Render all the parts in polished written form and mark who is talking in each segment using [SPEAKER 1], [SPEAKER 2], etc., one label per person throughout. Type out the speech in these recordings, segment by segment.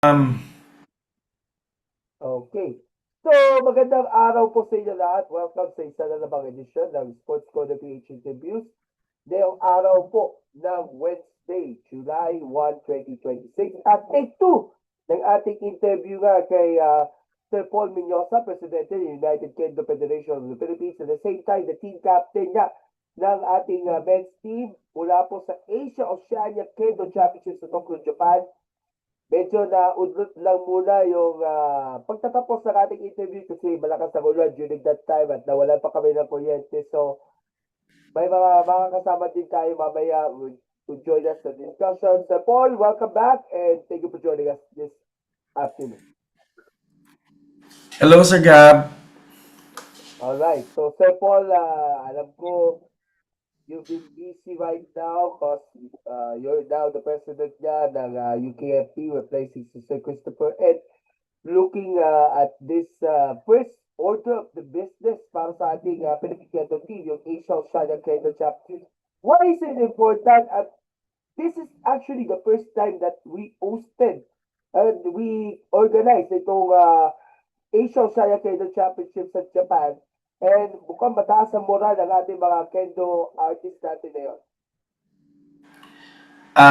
[SPEAKER 1] Um,
[SPEAKER 2] Okay. So, magandang araw po sa inyo lahat. Welcome sa isa na namang edisyon ng Sports Code PH Interviews. Ngayong araw po ng Wednesday, July 1, 2026. At take 2 ng ating interview nga kay Sir Paul Minyosa, Presidente ng United Kingdom Federation of the Philippines. At the same time, the team captain nga ng ating men's team mula po sa Asia Oceania Kendo Championship sa Tokyo, Japan. Medyo naudlot lang muna yung pagtatapos ng ating interview kasi malakas ang ulan during that time at nawalan pa kami ng kuryente. So, may mga kasama din tayo mamaya to join us sa discussion. So, Paul, welcome back and thank you for joining us this afternoon.
[SPEAKER 1] Hello, Sir Gab.
[SPEAKER 2] Alright. So, Sir Paul, alam ko you've been busy right now because you're now the president niya ng UKFP replacing si Sir Christopher. And looking at this first order of the business para sa ating Philippine Kendo team, yung Asian Oceania Kendo Championship. Why is it important? At this is actually the first time that we hosted and we organized itong Asian Oceania Kendo Championship sa Japan. And mukhang mataas ang moral ng ating mga kendo artists natin na yun.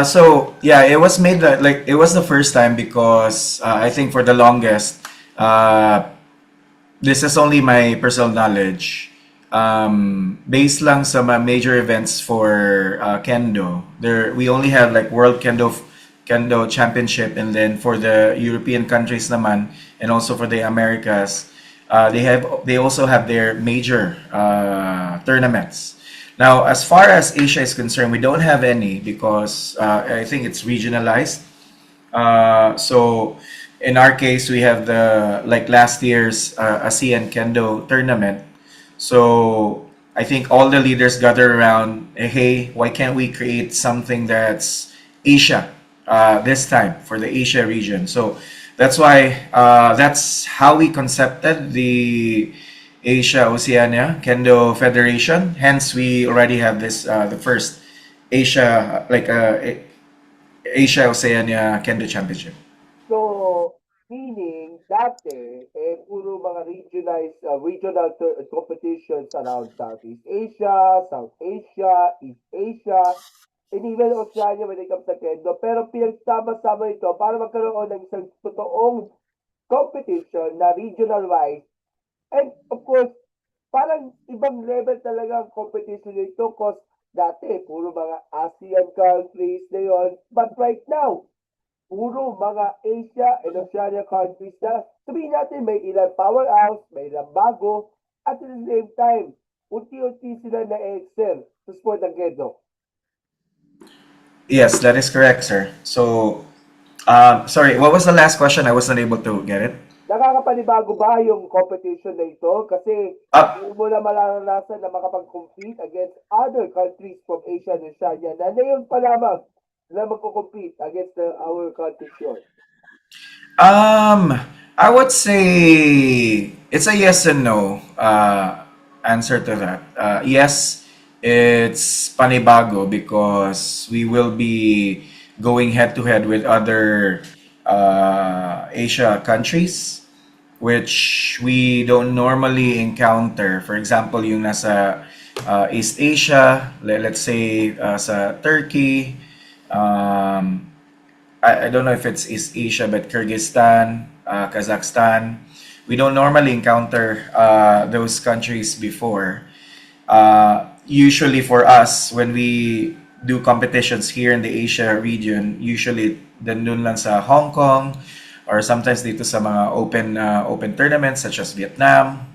[SPEAKER 1] So yeah, it was made like it was the first time because I think for the longest, uh, this is only my personal knowledge. Based lang sa mga major events for kendo, there we only have like World Kendo Championship, and then for the European countries naman, and also for the Americas, they also have their major tournaments. Now, as far as Asia is concerned, we don't have any because I think it's regionalized. So in our case, we have the like last year's ASEAN Kendo tournament. So I think all the leaders gather around. Hey, why can't we create something that's Asia this time for the Asia region? So that's how we concepted the Asia Oceania Kendo Federation. Hence, we already have this the first Asia Asia Oceania Kendo Championship.
[SPEAKER 2] So, meaning, dati, puro mga regional competitions around Southeast Asia, South Asia, East Asia, and even Oceania when it comes to Kendo. Pero pinagsama-sama ito para magkaroon ng isang totoong competition na regional-wise. And of course, parang ibang level talaga ang competition nito because dati, puro mga ASEAN countries na yun. But right now, puro mga Asia and Oceania countries na sabihin natin may ilang powerhouse, may ilang bago, at at the same time, unti-unti sila na-excel sa sport ng kendo.
[SPEAKER 1] Yes, that is correct, sir. So, sorry, what was the last question? I wasn't able to get it.
[SPEAKER 2] Nakakapanibago ba yung competition na ito? Kasi
[SPEAKER 1] Uh,
[SPEAKER 2] hindi mo na mararanasan na makapag-compete against other countries from Asia and Oceania na ngayon pa lamang na magko-compete against our countries yun.
[SPEAKER 1] um, I would say it's a yes and no answer to that. Yes, it's panibago because we will be going head to head with other Asia countries, which we don't normally encounter. For example, yung nasa East Asia, let's say sa Turkey, um, I don't know if it's East Asia, but Kyrgyzstan, Kazakhstan, we don't normally encounter those countries before. Usually for us, when we do competitions here in the Asia region, usually dun lang sa Hong Kong or sometimes dito sa mga open tournaments such as Vietnam,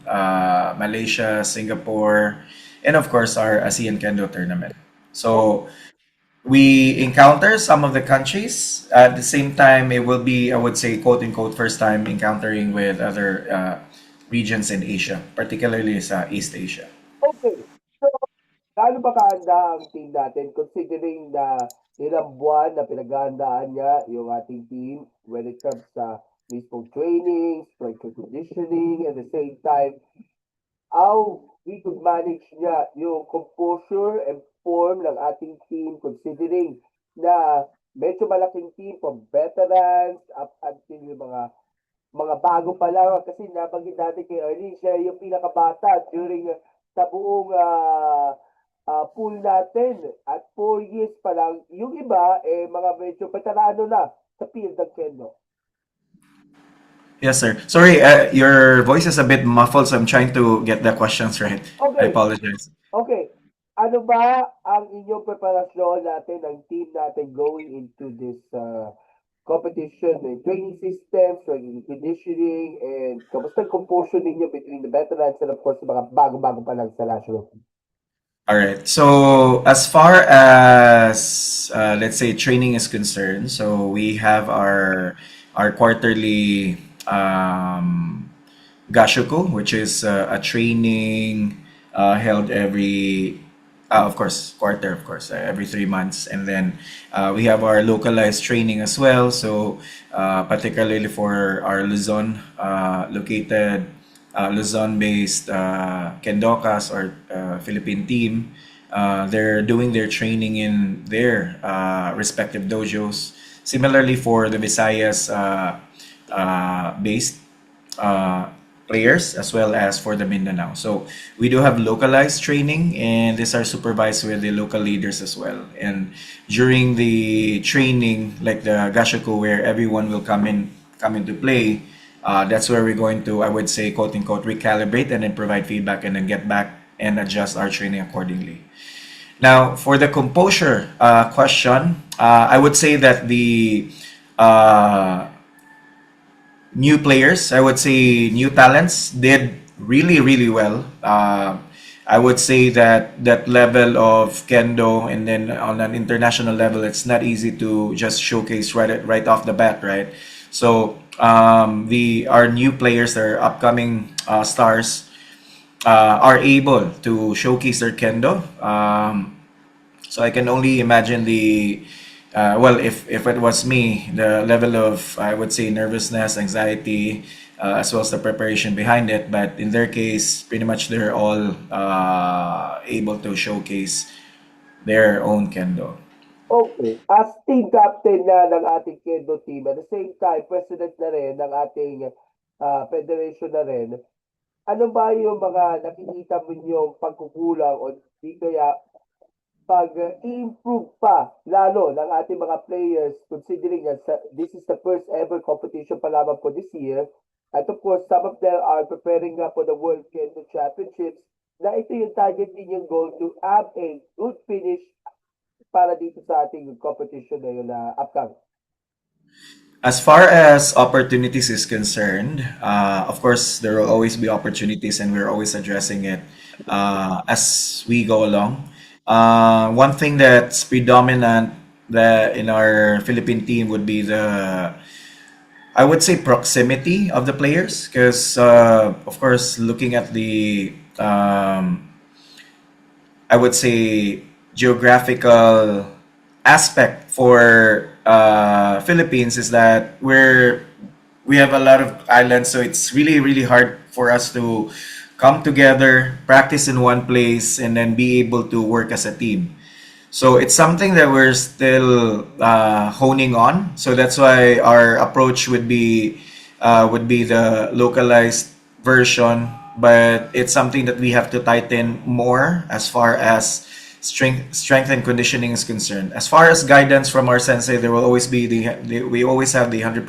[SPEAKER 1] Malaysia, Singapore, and of course our ASEAN Kendo tournament. So we encounter some of the countries at the same time. It will be, I would say, quote unquote first time encountering with other regions in Asia, particularly sa East Asia.
[SPEAKER 2] Okay. So, gaano ba kaanda ang team natin considering na ilang buwan na pinaghahandaan niya yung ating team when it comes sa mismong training, strength and conditioning, at the same time, how we could manage niya yung composure and form ng ating team considering na medyo malaking team from veterans up until yung mga bago pa lang kasi nabanggit natin kay Arlene, siya yung pinakabata during sa buong pool natin at 4 years pa lang. Yung iba, mga medyo veterano na sa field ng Kendo.
[SPEAKER 1] Yes, sir. Sorry, your voice is a bit muffled, so I'm trying to get the questions right. I
[SPEAKER 2] Okay,
[SPEAKER 1] apologize.
[SPEAKER 2] okay. Ano ba ang inyong preparasyon natin, ng team natin going into this competition, training systems, training conditioning, and kamusta ang composure ninyo between the veterans and of course mga bago-bago pa lang sa national team?
[SPEAKER 1] All right. So as far as let's say training is concerned, so we have our quarterly Gashoku, which is a training held every, of course, quarter, of course, every 3 months. And then we have our localized training as well. So, particularly for our Luzon located, Luzon-based Kendokas or Philippine team, they're doing their training in their respective dojos. Similarly, for the Visayas based uh, players as well as for the Mindanao. So we do have localized training, and these are supervised with the local leaders as well. And during the training, like the Gashaku, where everyone will come into play, that's where we're going to, I would say, quote unquote, recalibrate and then provide feedback and then get back and adjust our training accordingly. Now, for the composure question, I would say that the uh, new players, I would say new talents did really, really well. I would say that that level of kendo, and then on an international level, it's not easy to just showcase right off the bat, right? So the our new players, our upcoming stars, are able to showcase their kendo. So I can only imagine well, if it was me, the level of, I would say, nervousness, anxiety, as well as the preparation behind it. But in their case, pretty much they're all able to showcase their own kendo.
[SPEAKER 2] Okay. As team captain na ng ating Kendo team, at the same time, president na rin ng ating federation na rin, ano ba yung mga nakikita mo yung pagkukulang o di kaya pag-improve pa lalo ng ating mga players considering that this is the first ever competition pa lamang po this year. At of course, some of them are preparing na for the World Kendo Championships na ito yung target ninyong goal to have a good finish para dito sa ating competition na yun na upcoming.
[SPEAKER 1] As far as opportunities is concerned, of course, there will always be opportunities, and we're always addressing it as we go along. One thing that's predominant in our Philippine team would be I would say, proximity of the players, because of course, looking at the I would say, geographical aspect for Philippines is that we have a lot of islands, so it's really really hard for us to come together, practice in one place, and then be able to work as a team. So it's something that we're still honing on. So that's why our approach would be the localized version, but it's something that we have to tighten more as far as strength and conditioning is concerned. As far as guidance from our sensei, there will always be we always have the 100%.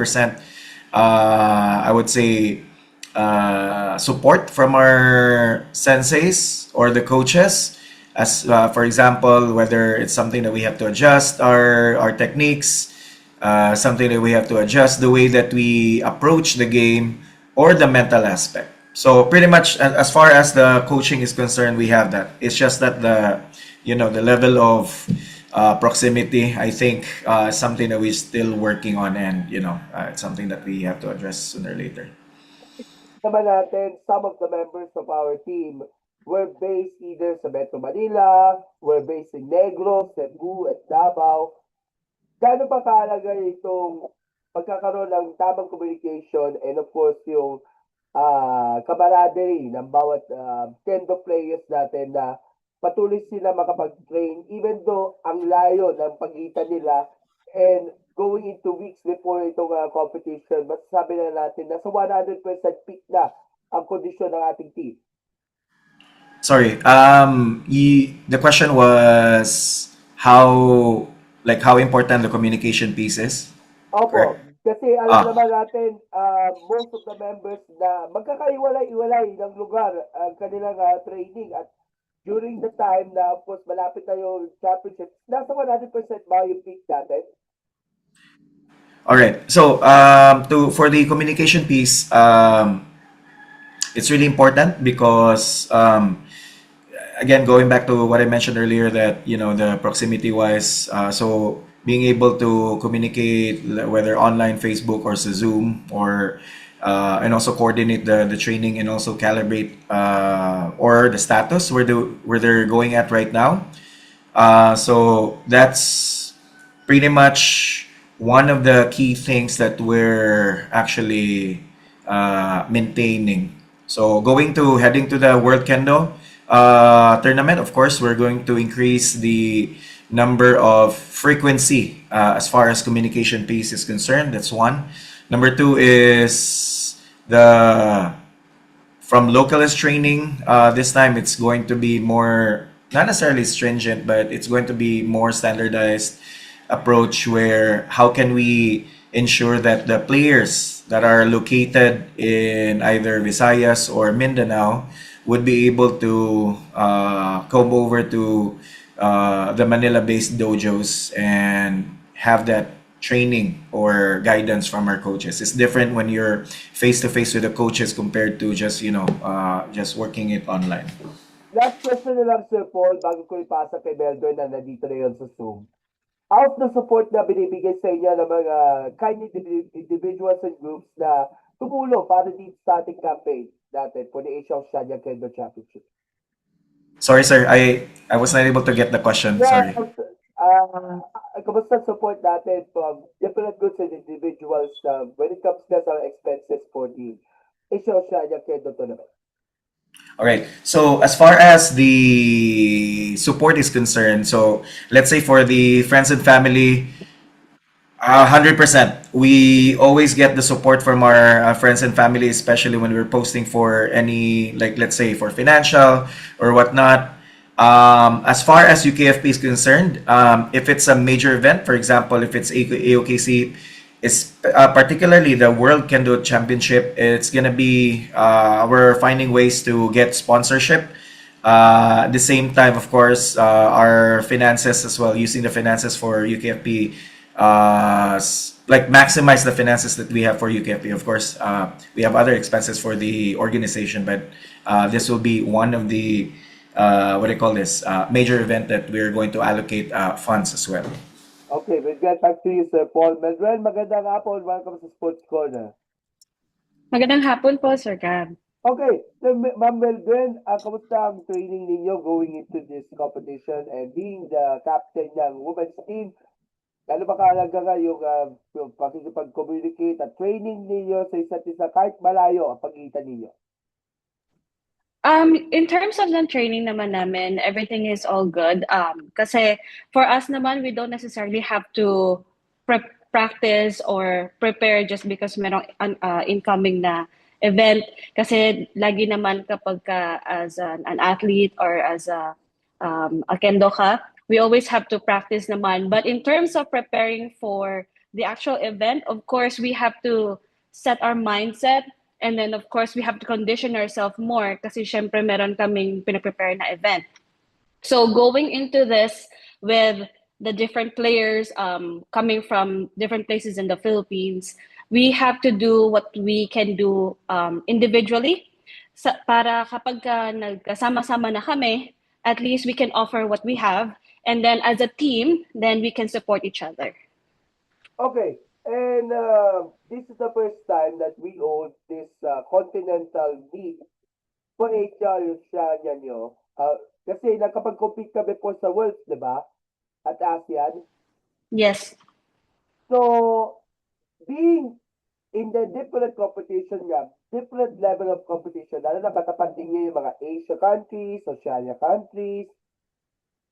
[SPEAKER 1] I would say support from our senseis or the coaches, as for example, whether it's something that we have to adjust our techniques, something that we have to adjust the way that we approach the game, or the mental aspect. So pretty much, as far as the coaching is concerned, we have that. It's just that the level of proximity, I think, is something that we're still working on, and it's something that we have to address sooner or later.
[SPEAKER 2] Naman natin, some of the members of our team were based either sa Metro Manila, were based in Negros, Cebu, at Davao. Gaano pa kahalaga itong pagkakaroon ng tamang communication and of course yung camaraderie ng bawat Kendo players natin na patuloy sila makapag-train even though ang layo ng pagitan nila And going into weeks before itong competition, masasabi na natin na sa 100% peak na ang kondisyon ng ating team.
[SPEAKER 1] Sorry. The question was how important the communication piece is, correct?
[SPEAKER 2] Opo, kasi alam
[SPEAKER 1] Ah,
[SPEAKER 2] naman natin, most of the members na magkakaiwalay-iwalay ng lugar ang kanilang training at during the time na of course malapit na yung championship, nasa 100% ba yung peak natin?
[SPEAKER 1] all right. So, to for the communication piece, it's really important because again, going back to what I mentioned earlier, that the proximity wise, so being able to communicate whether online, Facebook, or sa Zoom, or and also coordinate the training and also calibrate or the status where they're going at right now. So that's pretty much one of the key things that we're actually maintaining. So heading to the World Kendo tournament, of course, we're going to increase the number of frequency as far as communication piece is concerned. That's one. Number two is the from localist training. This time it's going to be more, not necessarily stringent, but it's going to be more standardized approach where how can we ensure that the players that are located in either Visayas or Mindanao would be able to come over to the Manila-based dojos and have that training or guidance from our coaches. It's different when you're face to face with the coaches compared to just just working it online.
[SPEAKER 2] Last question na lang, Sir Paul, bago ko ipasa kay Melvin na nandito na yun sa Zoom. Out the support na binibigay sa inyo ng mga kind individuals and groups na tumulong para dito sa ating campaign natin for the Asia Oceania Kendo Championship.
[SPEAKER 1] Sorry, sir. I was not able to get the question.
[SPEAKER 2] Yeah,
[SPEAKER 1] Sorry.
[SPEAKER 2] kamusta support natin from different groups and individuals when it comes to our expenses for the Asia Oceania Kendo Tournament?
[SPEAKER 1] All right. So as far as the support is concerned, so let's say for the friends and family, 100%. We always get the support from our friends and family, especially when we're posting for any, like, let's say, for financial or whatnot. As far as UKFP is concerned, if it's a major event, for example, if it's AOKC, is particularly the World Kendo Championship, it's gonna be we're finding ways to get sponsorship. At the same time, of course, our finances as well, using the finances for UKFP, like maximize the finances that we have for UKFP. Of course, we have other expenses for the organization, but this will be one of the what do you call this major event that we're going to allocate funds as well.
[SPEAKER 2] Okay, we'll get back to you, Sir Paul. Melvin, magandang hapon. Welcome sa Sports Corner.
[SPEAKER 3] Magandang hapon po, Sir Gab.
[SPEAKER 2] Okay, so Ma'am Melvin, kamusta ang training ninyo going into this competition and being the captain ng women's team? Lalo ba kahalaga nga yung pakikipag-communicate at training ninyo sa isa't isa kahit malayo ang pagitan ninyo?
[SPEAKER 3] In terms of the training naman namin, everything is all good. Kasi for us naman, we don't necessarily have to practice or prepare just because merong incoming na event. Kasi lagi naman kapag as an athlete or as a kendo ka, we always have to practice naman. But in terms of preparing for the actual event, of course, we have to set our mindset. And then, of course, we have to condition ourselves more kasi syempre meron kaming pinaprepare na event. So going into this with the different players coming from different places in the Philippines, we have to do what we can do individually para kapag nagkasama-sama na kami, at least we can offer what we have. And then as a team, then we can support each other.
[SPEAKER 2] Okay, and this is the first time that we hold this continental league for HR Oceania nyo. Kasi nakapag-compete kami po sa Worlds, di ba? At ASEAN.
[SPEAKER 3] Yes.
[SPEAKER 2] So, being in the different competition nga, different level of competition, lalo na katapat ninyo yung mga Asia countries, Oceania countries,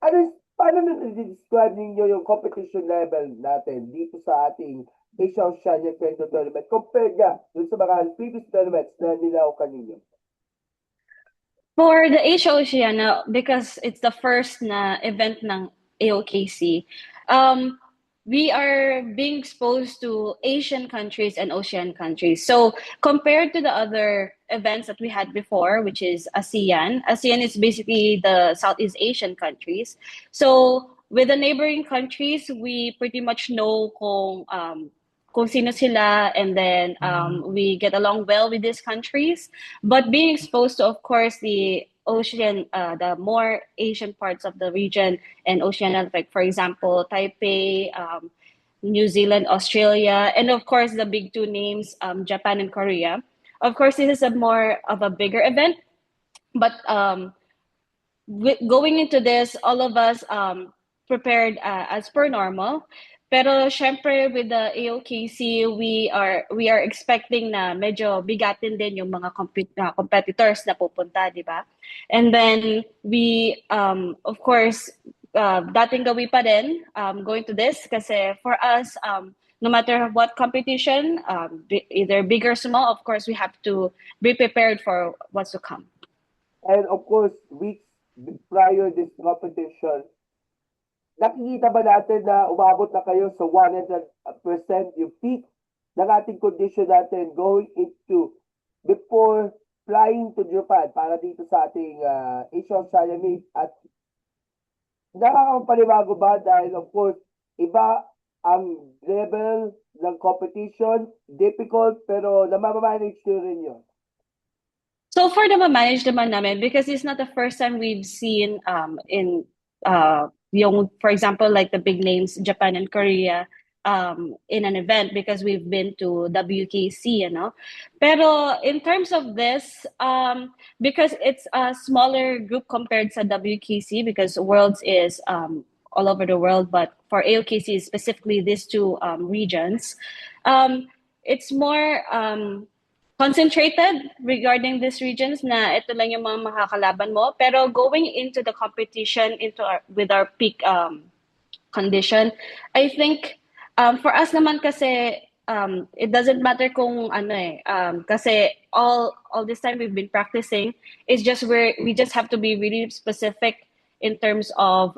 [SPEAKER 2] ano Paano na-describe ninyo yung competition level natin dito sa ating Asia Oceania Kendo Tournament compared nga dun sa mga previous tournaments na nilaukan ninyo?
[SPEAKER 3] For the Asia Oceania, because it's the first na event ng AOKC, we are being exposed to Asian countries and Ocean countries. So compared to the other events that we had before, which is ASEAN, ASEAN is basically the Southeast Asian countries. So with the neighboring countries, we pretty much know kung sino sila, and then we get along well with these countries. But being exposed to, of course, the more Asian parts of the region and Oceania, like for example, Taipei, New Zealand, Australia, and of course the big two names, Japan and Korea. Of course, this is a more of a bigger event, but going into this, all of us prepared as per normal. Pero syempre with the AOKC, we are expecting na medyo bigatin din yung mga competitors na pupunta, di ba? And then we of course dating gawi pa din going to this kasi for us no matter what competition, either big or small, of course we have to be prepared for what's to come.
[SPEAKER 2] And of course, weeks prior this competition, nakikita ba natin na umabot na kayo sa 100% yung peak ng ating condition natin going into before flying to Japan para dito sa ating Asia Oceania Meet at nakakapanibago ba dahil of course iba ang level ng competition, difficult pero namamanage nyo rin yun.
[SPEAKER 3] So for the manage naman namin, because it's not the first time we've seen in yung, for example, like the big names, Japan and Korea, in an event because we've been to WKC, you know. Pero in terms of this, because it's a smaller group compared sa WKC, because Worlds is all over the world, but for AOKC specifically these two regions, it's more concentrated regarding these regions na ito lang yung mga makakalaban mo. Pero going into the competition with our peak condition, I think for us naman kasi it doesn't matter kung ano kasi all this time we've been practicing. It's just we just have to be really specific in terms of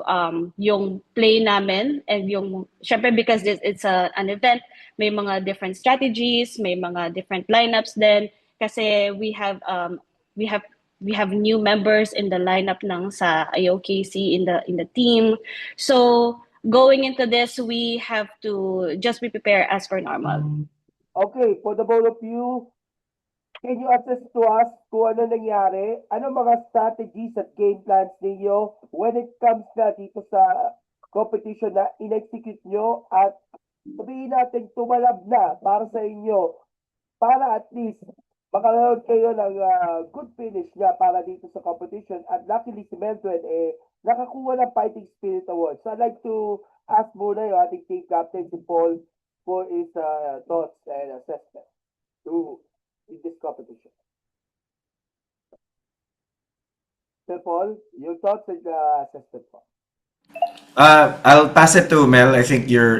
[SPEAKER 3] yung play namin and yung syempre because it's an event, may mga different strategies, may mga different lineups then kasi we have new members in the lineup ng sa IOKC in the team. So going into this, we have to just be prepared as per normal.
[SPEAKER 2] Okay, for the both of you, can you attest to us kung ano nangyari? Ano mga strategies at game plans ninyo when it comes na dito sa competition na in-execute nyo at sabihin natin tumalab na para sa inyo para at least makakaroon kayo ng good finish nga para dito sa competition at luckily si Mildred nakakuha ng Fighting Spirit Award. So I'd like to ask muna yung ating team captain si Paul for his thoughts and assessment in this competition. Sir Paul, your thoughts and assessment po.
[SPEAKER 1] I'll pass it to Mel. I think you're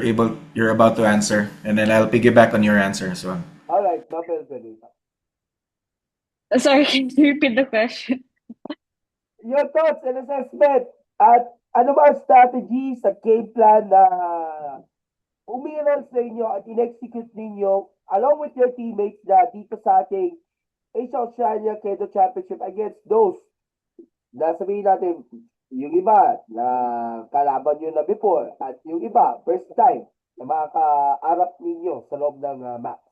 [SPEAKER 1] about to answer, and then I'll piggyback on your answer as well.
[SPEAKER 2] All right, Mabel Benita.
[SPEAKER 3] Sorry, can you repeat the question?
[SPEAKER 2] Your thoughts and assessment at ano ba ang strategies at game plan na umiral sa inyo at in-execute ninyo along with your teammates na dito sa ating Asia Oceania Kendo Championship against those na sabihin natin yung iba na kalaban nyo na before at yung iba first time na makakaarap ninyo sa loob ng match.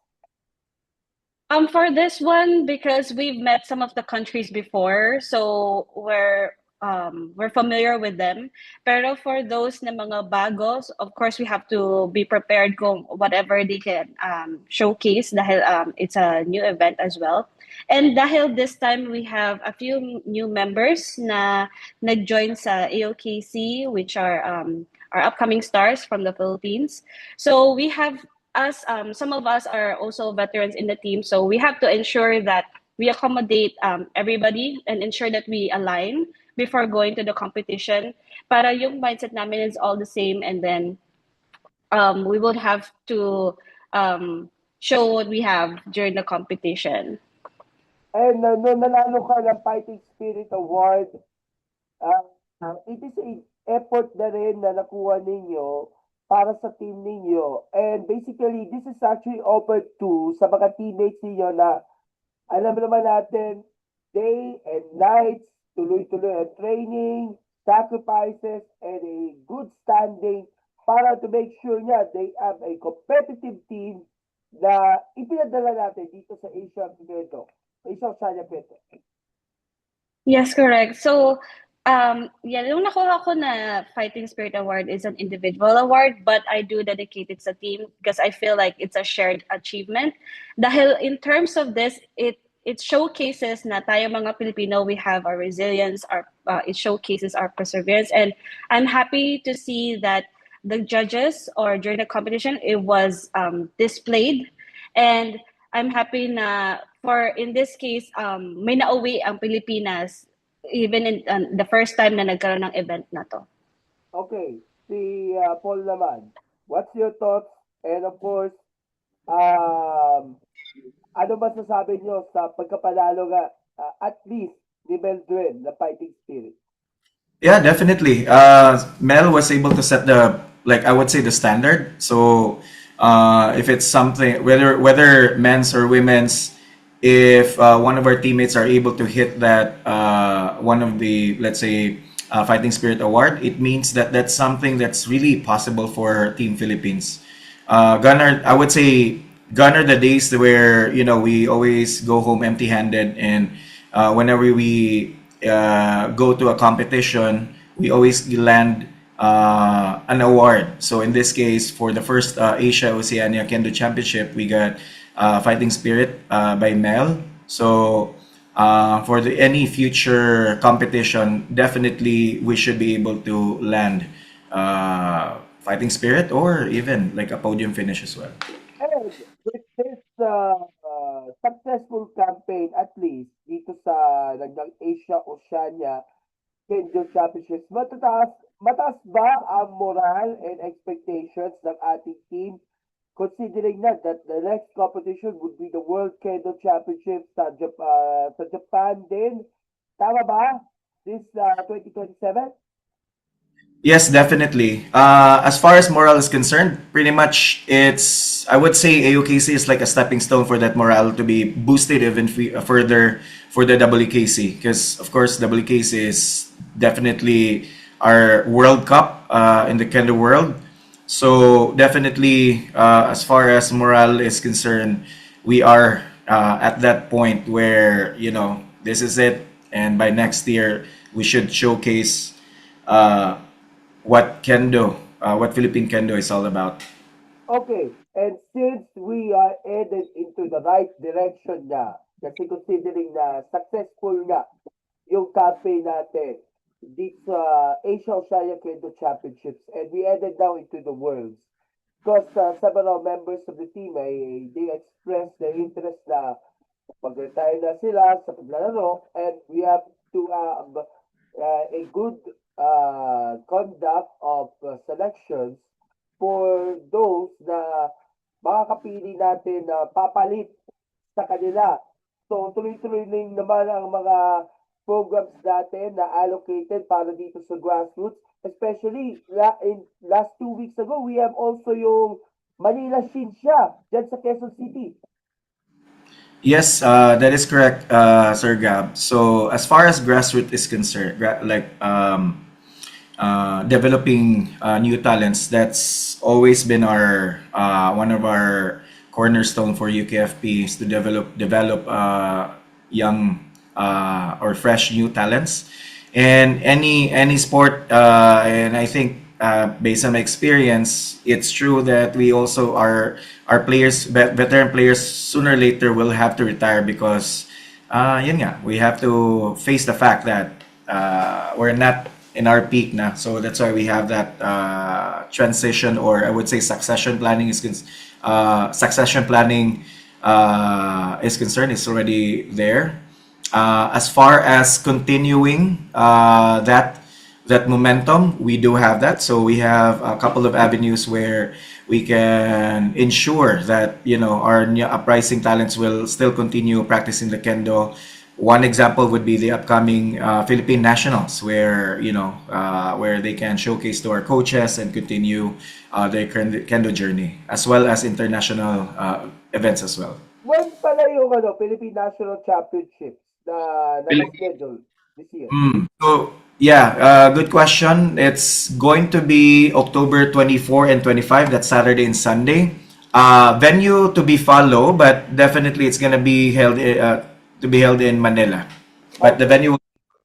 [SPEAKER 3] For this one, because we've met some of the countries before, so we're familiar with them. Pero for those na mga bagos, of course, we have to be prepared kung whatever they can showcase dahil it's a new event as well. And dahil this time we have a few new members na nag-join sa AOKC, which are our upcoming stars from the Philippines. So we have some of us are also veterans in the team, so we have to ensure that we accommodate everybody and ensure that we align before going to the competition. Para yung mindset namin is all the same, and then we would have to show what we have during the competition.
[SPEAKER 2] And nung nanalo ka ng Fighting Spirit Award, uh, it is a effort na rin na nakuha ninyo para sa team ninyo. And basically, this is actually offered to sa mga teammates ninyo na alam naman natin, day and nights, tuloy-tuloy ang training, sacrifices, and a good standing para to make sure niya they have a competitive team na ipinadala natin dito sa Asia Pinedo. Asia Oceania Pinedo.
[SPEAKER 3] Yes, correct. So, yeah, yung nakuha ko na Fighting Spirit Award is an individual award, but I do dedicate it sa team because I feel like it's a shared achievement. Dahil in terms of this, it showcases na tayo mga Pilipino, we have our resilience, it showcases our perseverance, and I'm happy to see that the judges or during the competition, it was displayed, and I'm happy na for in this case, may nauwi ang Pilipinas even in the first time na nagkaroon ng event na to.
[SPEAKER 2] Okay, si Paul naman, what's your thoughts? And of course, ano masasabi nyo sa pagkapanalo nga at least ni Meldrin na Fighting Spirit?
[SPEAKER 1] Yeah, definitely. Mel was able to set the, like, I would say, the standard. So if it's something, whether men's or women's, if one of our teammates are able to hit that one of the, let's say, Fighting Spirit Award, it means that that's something that's really possible for Team Philippines. Gunner, I would say, gunner the days where we always go home empty-handed, and whenever we go to a competition, we always land an award. So in this case, for the first Asia Oceania Kendo Championship, we got Fighting Spirit by Mel. So for any future competition, definitely we should be able to land Fighting Spirit or even like a podium finish as well.
[SPEAKER 2] And with this successful campaign, at least dito sa nagdang Asia Oceania Kendo Championships, mataas ba ang moral and expectations ng ating team considering na that the next competition would be the World Kendo Championship sa Japan din? Tama ba? This 2027?
[SPEAKER 1] Yes, definitely. As far as morale is concerned, pretty much I would say AOKC is like a stepping stone for that morale to be boosted even further for the WKC. Because, of course, WKC is definitely our World Cup in the Kendo world. So, definitely, as far as morale is concerned, we are at that point where, this is it. And by next year, we should showcase what Kendo, what Philippine Kendo is all about.
[SPEAKER 2] Okay, and since we are headed into the right direction na, kasi considering na successful nga yung campaign natin dito sa Asia Oceania Kendo Championships, and we headed now into the Worlds, because several members of the team they expressed their interest na mag-retire na sila sa paglalaro, and we have to have a good conduct of selections for those na makakapili natin na papalit sa kanila. So tuloy-tuloy naman ang mga programs natin na allocated para dito sa grassroots. Especially in last 2 weeks ago, we have also yung Manila Shinsha dyan sa Quezon City.
[SPEAKER 1] Yes, that is correct, Sir Gab. So as far as grassroots is concerned, developing new talents, that's always been our one of our cornerstone for UKFP is to develop young or fresh new talents. And any sport, and I think based on my experience, it's true that we also our players, veteran players, sooner or later will have to retire because yun nga, we have to face the fact that we're not in our peak na. So that's why we have that transition, or I would say succession planning is concerned, is already there. As far as continuing that momentum, we do have that. So we have a couple of avenues where we can ensure that our new uprising talents will still continue practicing the kendo. One example would be the upcoming Philippine Nationals, where where they can showcase to our coaches and continue their kendo journey, as well as international events as well.
[SPEAKER 2] When pala yung Philippine National Championships na naka-schedule this year?
[SPEAKER 1] So yeah, good question. It's going to be October 24 and 25. That's Saturday and Sunday. Venue to be follow, but definitely it's gonna be held in Manila. But the venue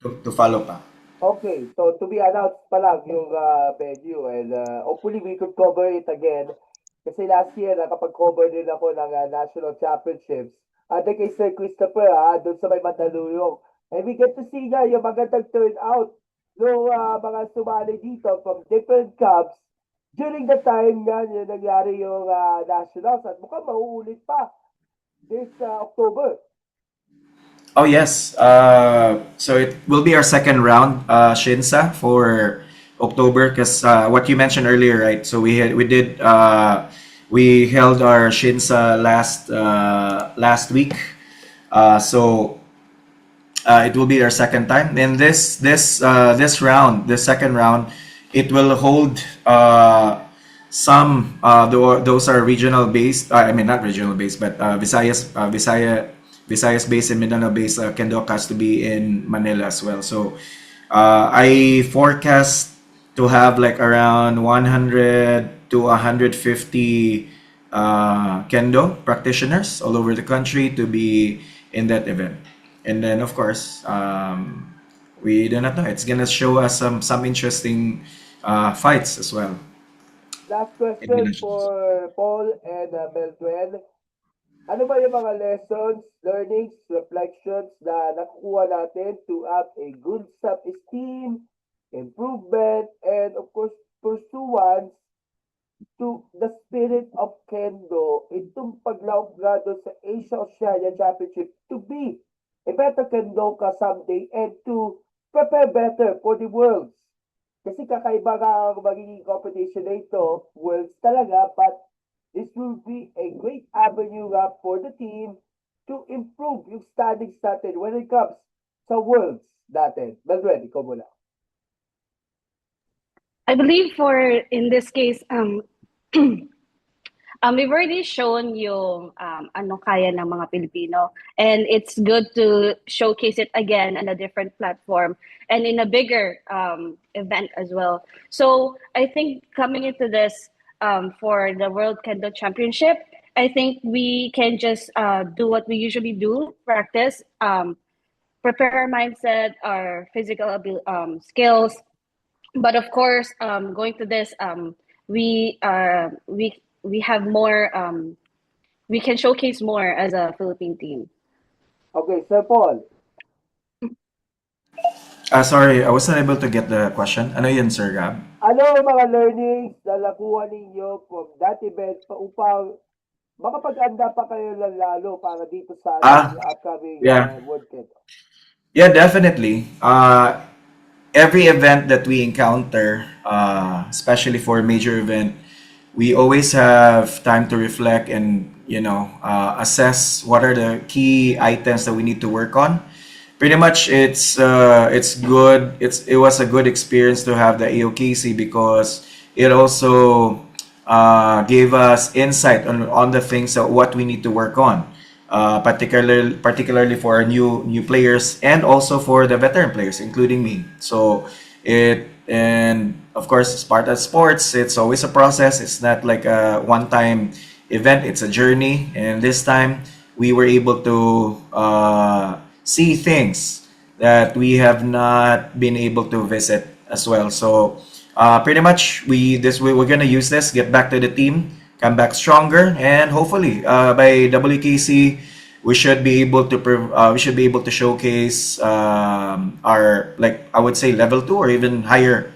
[SPEAKER 1] to follow pa.
[SPEAKER 2] Okay, so to be announced pa lang yung venue and hopefully we could cover it again. Kasi last year nakapag-cover din ako ng national championships. At kay Sir Christopher doon sa may Mandaluyong. And we get to see nga yung magandang turnout ng mga sumali dito from different clubs during the time nga yung nangyari yung nationals at mukhang mauulit pa this October.
[SPEAKER 1] Oh yes. So it will be our second round, Shinsa, for October, because what you mentioned earlier, right? So we held our Shinsa last week. So it will be our second time. And this round, the second round, it will hold some those are regional based. I mean not regional based, but Visayas based and Mindanao based kendo has to be in Manila as well. So I forecast to have like around 100 to 150 kendo practitioners all over the country to be in that event. And then of course, we do not know. It's gonna show us some interesting fights as well.
[SPEAKER 2] Last question for Paul and Melvin. Ano ba yung mga lessons, learnings, reflections na nakukuha natin to have a good self-esteem, improvement, and of course, pursuance to the spirit of Kendo itong paglaog nga doon sa Asia Oceania Championship to be a better Kendo ka someday and to prepare better for the Worlds. Kasi kakaiba nga ang magiging competition na ito, Worlds talaga, but this will be a great avenue nga for the team to improve yung standings natin when it comes sa Worlds natin. Melvin, ikaw muna.
[SPEAKER 3] I believe for in this case, we've already shown yung ano kaya ng mga Pilipino, and it's good to showcase it again on a different platform and in a bigger event as well. So I think coming into this for the World Kendo Championship, I think we can just do what we usually do, practice, prepare our mindset, our physical skills, but of course, going to this, we have more. We can showcase more as a Philippine team.
[SPEAKER 2] Okay, Sir Paul.
[SPEAKER 1] Sorry, I wasn't able to get the question. Ano yun, Sir Gab?
[SPEAKER 2] Ano ang mga learnings na nakuha ninyo from that event upang makapag-anda pa kayo ng lalo para dito sa upcoming
[SPEAKER 1] yeah.
[SPEAKER 2] World Kendo?
[SPEAKER 1] Yeah, definitely. Every event that we encounter, especially for a major event, we always have time to reflect and assess what are the key items that we need to work on. Pretty much, it's good. It was a good experience to have the AOKC because it also gave us insight on the things that what we need to work on. Particularly for our new players and also for the veteran players, including me. So and of course, Sparta Sports, it's always a process. It's not like a one-time event. It's a journey. And this time, we were able to see things that we have not been able to visit as well. So pretty much, we're gonna use this, get back to the team, come back stronger, and hopefully by WKC we should be able to showcase our, like I would say, level 2 or even higher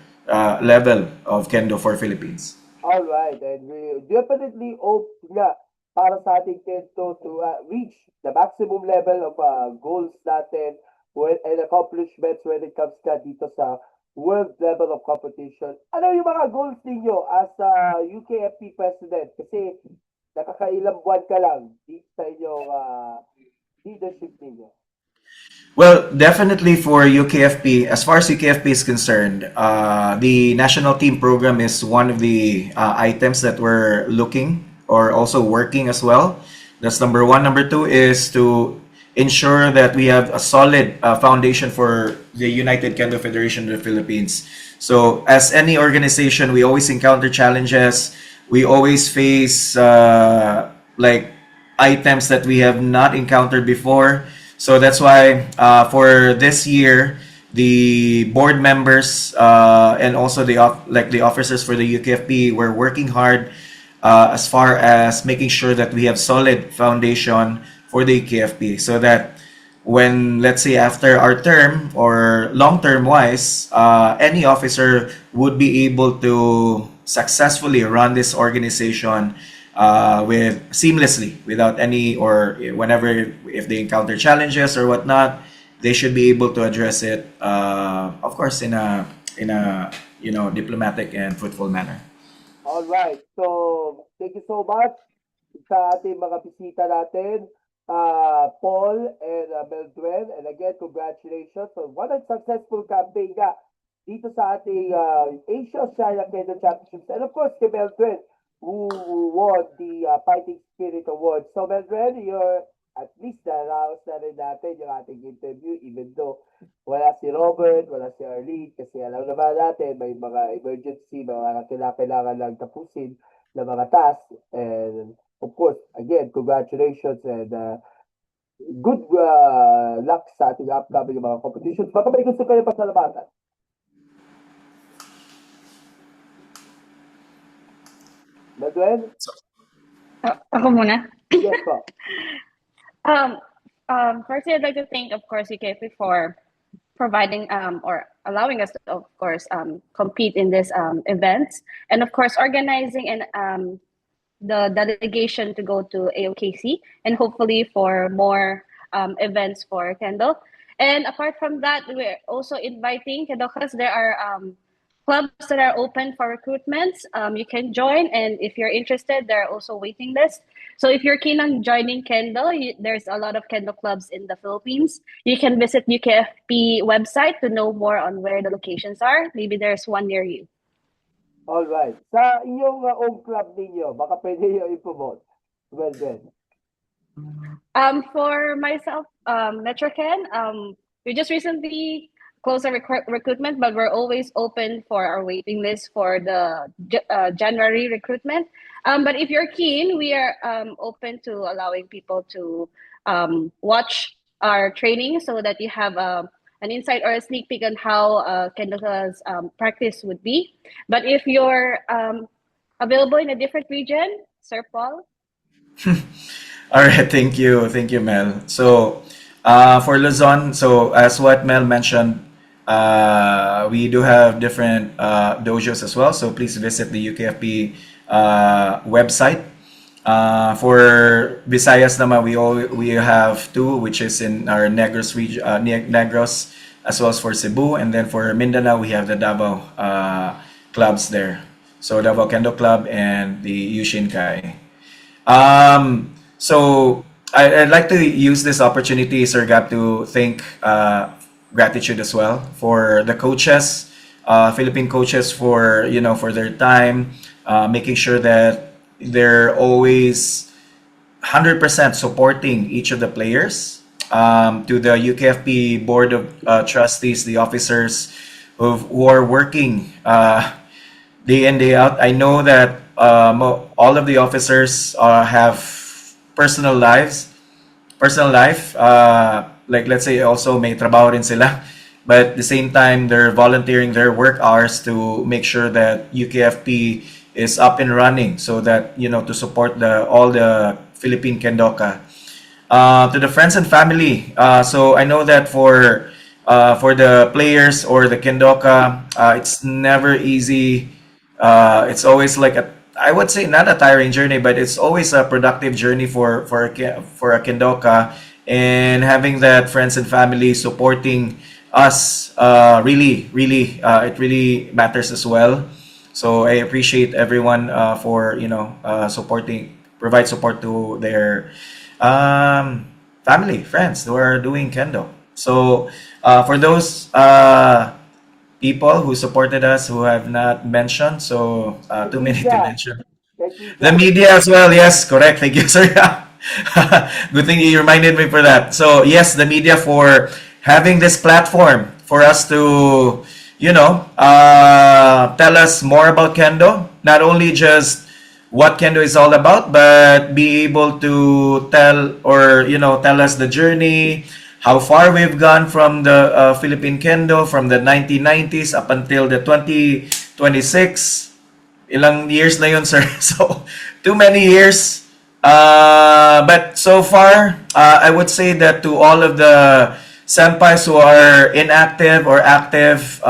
[SPEAKER 1] level of kendo for Philippines.
[SPEAKER 2] All right, and we definitely hope nga para sa ating Kento to reach the maximum level of goals natin and accomplishments when it comes ka dito sa world level of competition. Ano yung mga goals ninyo as UKFP president? Kasi nakakailang buwan ka lang dito sa inyong leadership ninyo.
[SPEAKER 1] Well, definitely for UKFP, as far as UKFP is concerned, the national team program is one of the items that we're looking or also working as well. That's number one. Number two is to ensure that we have a solid foundation for the United Kendo Federation of the Philippines. So, as any organization, we always encounter challenges. We always face like items that we have not encountered before. So that's why for this year, the board members and also the officers for the UKFP were working hard as far as making sure that we have solid foundation for the UKFP, so that when, let's say, after our term or long term wise, any officer would be able to successfully run this organization with seamlessly without any, or whenever if they encounter challenges or whatnot, they should be able to address it, of course, in a diplomatic and fruitful manner.
[SPEAKER 2] All right. So, thank you so much sa ating mga bisita natin, Paul and Meldwen. And again, congratulations on what a successful campaign nga dito sa ating Asia Oceania Kendo Championships. And of course, kay Meldwen, who won the Fighting Spirit Award. So, Meldwen, you're at least na-rouse na rin natin yung ating interview, even though wala si Robert, wala si Arlene, kasi alam naman natin may mga emergency, mga kailangan lang tapusin na mga tasks. And of course, again, congratulations and good luck sa ating upcoming mga competitions. Baka may gusto kayo pasalamatan. Madwen?
[SPEAKER 3] Ako muna.
[SPEAKER 2] Yes po.
[SPEAKER 3] Firstly, I'd like to thank, of course, UKP for providing or allowing us to, of course, compete in this events, and of course, organizing and the delegation to go to AOKC, and hopefully for more events for Kendo. And apart from that, we're also inviting Kendokas. There are clubs that are open for recruitments. You can join, and if you're interested, there are also waiting lists. So if you're keen on joining Kendo, there's a lot of Kendo clubs in the Philippines. You can visit UKFP website to know more on where the locations are. Maybe there's one near you.
[SPEAKER 2] All right. Sa inyong own club ninyo, baka pwede nyo i-promote. Well then.
[SPEAKER 3] For myself, Metroken, we just recently closed our recruitment, but we're always open for our waiting list for the January recruitment. But if you're keen, we are open to allowing people to watch our training so that you have an insight or a sneak peek on how Kendoka's practice would be. But if you're available in a different region, Sir Paul?
[SPEAKER 1] All right, thank you, Mel. So, for Luzon, so as what Mel mentioned, we do have different dojos as well. So please visit the UKFP website. For Visayas naman, we have two, which is in our Negros region, Negros, as well as for Cebu, and then for Mindanao, we have the Davao clubs there. So Davao Kendo Club and the Yushinkai. So I'd like to use this opportunity, Sir Gab, to thank gratitude as well for the coaches, Philippine coaches, for for their time, making sure that they're always 100% supporting each of the players. To the UKFP Board of Trustees, the officers who are working day in, day out. I know that all of the officers have personal life. Like, let's say, also may trabaho rin sila. But at the same time, they're volunteering their work hours to make sure that UKFP is up and running, so that to support all the Philippine Kendoka. To the friends and family, so I know that for the players or the Kendoka, it's never easy. It's always like a I would say not a tiring journey, but it's always a productive journey for a Kendoka, and having that friends and family supporting us, really, it really matters as well. So I appreciate everyone for supporting, provide support to their family, friends who are doing kendo. So for those people who supported us who have not mentioned, so too many to
[SPEAKER 2] Media.
[SPEAKER 1] mention.
[SPEAKER 2] Kay
[SPEAKER 1] The
[SPEAKER 2] Tija.
[SPEAKER 1] media as well, yes, correct. Thank you, sir. Good thing you reminded me for that. So yes, the media for having this platform for us to, tell us more about kendo. Not only just what kendo is all about, but be able to tell us the journey, how far we've gone from the Philippine kendo from the 1990s up until the 2026. Ilang years na yun, sir? So, too many years. But so far, I would say that to all of the senpais who are inactive or active, who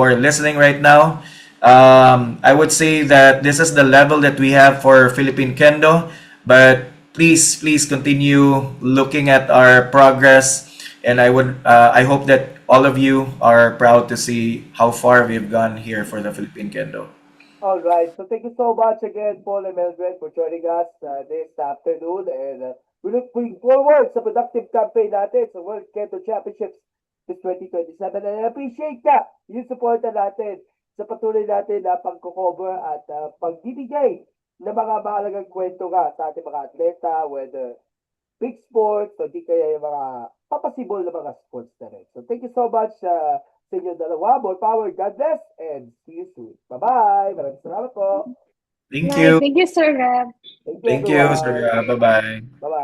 [SPEAKER 1] are listening right now, I would say that this is the level that we have for Philippine Kendo. But please continue looking at our progress. And I hope that all of you are proud to see how far we've gone here for the Philippine Kendo.
[SPEAKER 2] All right. So thank you so much again, Paul and Mildred, for joining us this afternoon. And we look forward sa productive campaign natin sa World Kendo Championships this 2027. And I appreciate ka yung support natin sa patuloy natin na pagko-cover at pagbibigay ng mga mahalagang kwento nga sa ating mga atleta, whether big sports o di kaya yung mga papasibol na mga sports na rin. So thank you so much sa inyo dalawa. More power. God bless and see you soon. Bye-bye. Maraming salamat po.
[SPEAKER 1] Thank
[SPEAKER 3] Right.
[SPEAKER 1] you.
[SPEAKER 3] Thank you, Sir Rev.
[SPEAKER 2] Thank you,
[SPEAKER 1] Thank you,
[SPEAKER 2] everyone.
[SPEAKER 1] sir. Bye-bye.
[SPEAKER 2] Bye-bye.